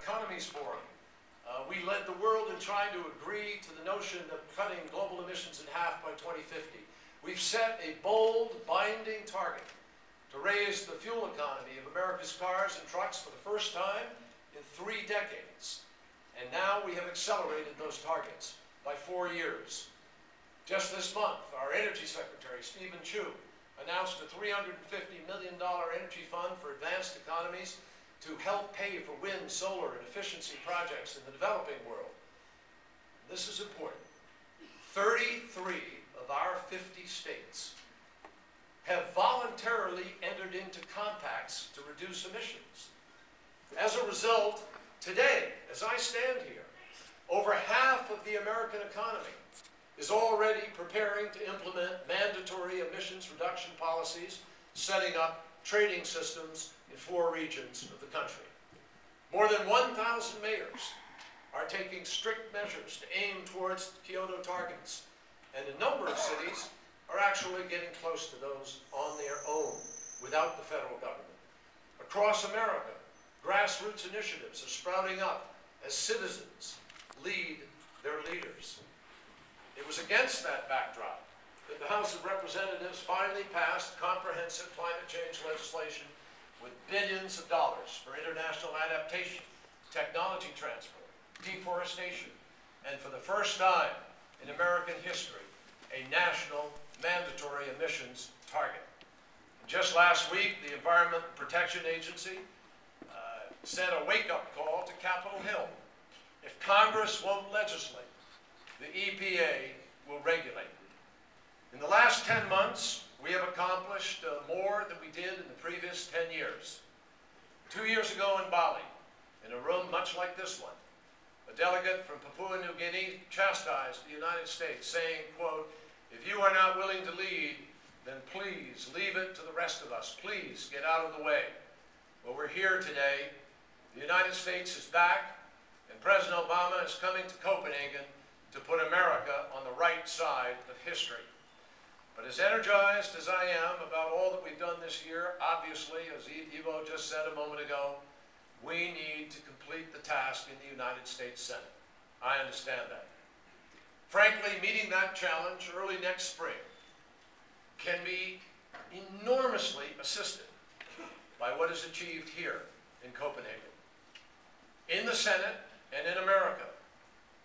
Economies Forum. We led the world in trying to agree to the notion of cutting global emissions in half by 2050. We've set a bold, binding target to raise the fuel economy of America's cars and trucks for the first time in 3 decades. And now we have accelerated those targets by 4 years. Just this month, our Energy Secretary, Stephen Chu, announced a $350 million energy fund for advanced economies to help pay for wind, solar, and efficiency projects in the developing world. This is important. 33 of our 50 states have voluntarily entered into compacts to reduce emissions. As a result, today, as I stand here, over half of the American economy is already preparing to implement mandatory emissions reduction policies, setting up trading systems in 4 regions of the country. More than 1,000 mayors are taking strict measures to aim towards Kyoto targets, and a number of cities are actually getting close to those on their own without the federal government. Across America, grassroots initiatives are sprouting up as citizens lead their leaders. It was against that backdrop that the House of Representatives finally passed comprehensive climate change legislation with billions of dollars for international adaptation, technology transfer, deforestation, and for the first time in American history, a national mandatory emissions target. And just last week, the Environment Protection Agency sent a wake-up call to Capitol Hill. If Congress won't legislate, the EPA will regulate. In the last 10 months, we have accomplished more than we did in the previous 10 years. 2 years ago in Bali, in a room much like this one, a delegate from Papua New Guinea chastised the United States, saying, quote, "If you are not willing to lead, then please leave it to the rest of us. Please get out of the way." Well, we're here today. The United States is back, and President Obama is coming to Copenhagen to put America on the right side of history. But as energized as I am about all that we've done this year, obviously, as Ivo just said a moment ago, we need to complete the task in the United States Senate. I understand that. Frankly, meeting that challenge early next spring can be enormously assisted by what is achieved here in Copenhagen. In the Senate and in America,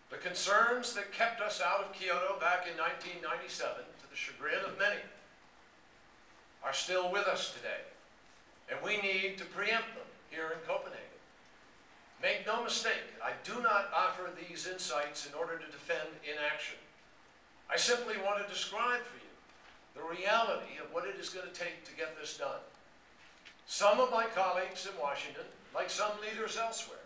the concerns that kept us out of Kyoto back in 1997, to the chagrin of many, are still with us today, and we need to preempt them here in Copenhagen. Make no mistake, I do not offer these insights in order to defend inaction. I simply want to describe for you the reality of what it is going to take to get this done. Some of my colleagues in Washington, like some leaders elsewhere,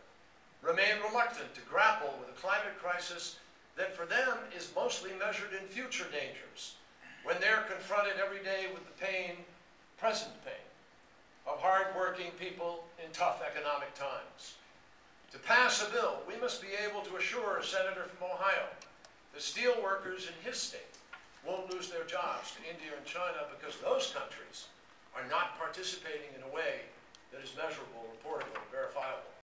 remain reluctant to grapple with a climate crisis that for them is mostly measured in future dangers, when they're confronted every day with the pain, present pain, of hard-working people in tough economic times. To pass a bill, we must be able to assure a senator from Ohio that steel workers in his state won't lose their jobs to India and China because those countries are not participating in a way that is measurable, reportable, and verifiable.